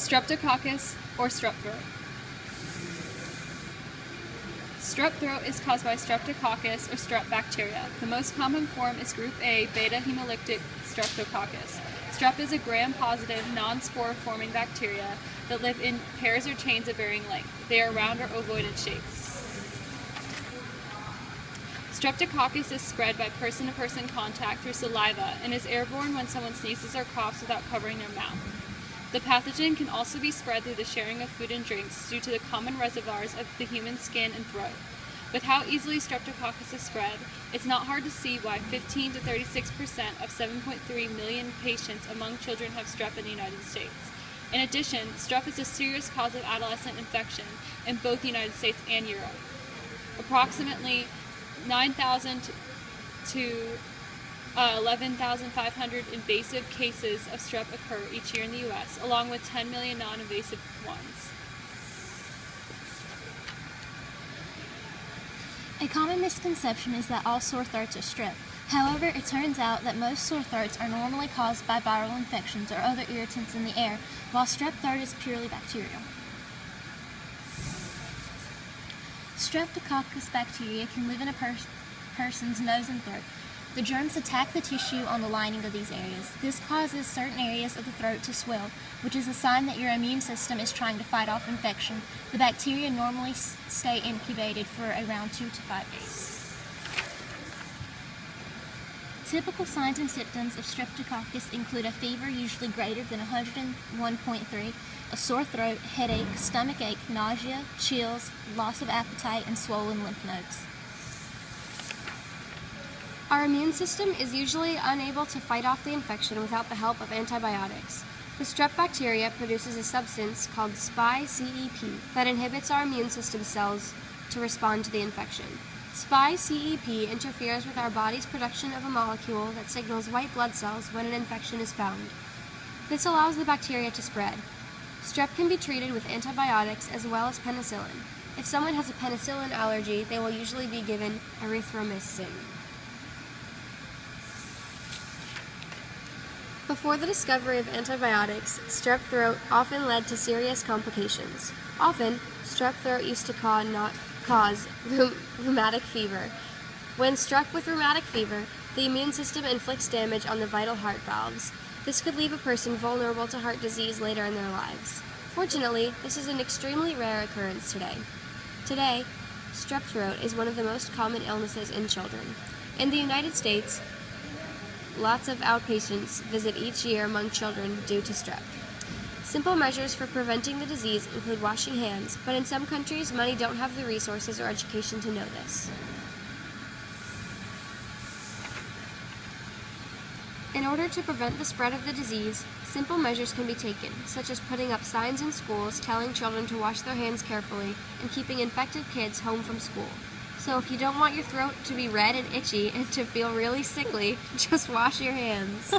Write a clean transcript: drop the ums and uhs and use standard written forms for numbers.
Streptococcus or strep throat. Strep throat is caused by Streptococcus or strep bacteria. The most common form is group A beta hemolytic Streptococcus. Strep is a gram-positive, non-spore-forming bacteria that live in pairs or chains of varying length. They are round or ovoid in shape. Streptococcus is spread by person-to-person contact through saliva and is airborne when someone sneezes or coughs without covering their mouth. The pathogen can also be spread through the sharing of food and drinks due to the common reservoirs of the human skin and throat. With how easily Streptococcus is spread, it's not hard to see why 15 to 36% of 7.3 million patients among children have strep in the United States. In addition, strep is a serious cause of adolescent infection in both the United States and Europe. Approximately 9,000 to 11,500 invasive cases of strep occur each year in the U.S., along with 10 million non-invasive ones. A common misconception is that all sore throats are strep. However, it turns out that most sore throats are normally caused by viral infections or other irritants in the air, while strep throat is purely bacterial. Streptococcus bacteria can live in a person's nose and throat. The germs attack the tissue on the lining of these areas. This causes certain areas of the throat to swell, which is a sign that your immune system is trying to fight off infection. The bacteria normally stay incubated for around 2 to 5 days. Typical signs and symptoms of Streptococcus include a fever usually greater than 101.3, a sore throat, headache, stomach ache, nausea, chills, loss of appetite, and swollen lymph nodes. Our immune system is usually unable to fight off the infection without the help of antibiotics. The strep bacteria produces a substance called SpyCEP that inhibits our immune system cells to respond to the infection. SpyCEP interferes with our body's production of a molecule that signals white blood cells when an infection is found. This allows the bacteria to spread. Strep can be treated with antibiotics as well as penicillin. If someone has a penicillin allergy, they will usually be given erythromycin. Before the discovery of antibiotics, strep throat often led to serious complications. Often, strep throat used to cause rheumatic fever. When struck with rheumatic fever, the immune system inflicts damage on the vital heart valves. This could leave a person vulnerable to heart disease later in their lives. Fortunately, this is an extremely rare occurrence today. Today, strep throat is one of the most common illnesses in children. In the United States, lots of outpatients visit each year among children due to strep. Simple measures for preventing the disease include washing hands, but in some countries, many don't have the resources or education to know this. In order to prevent the spread of the disease, simple measures can be taken, such as putting up signs in schools telling children to wash their hands carefully and keeping infected kids home from school. So if you don't want your throat to be red and itchy and to feel really sickly, just wash your hands.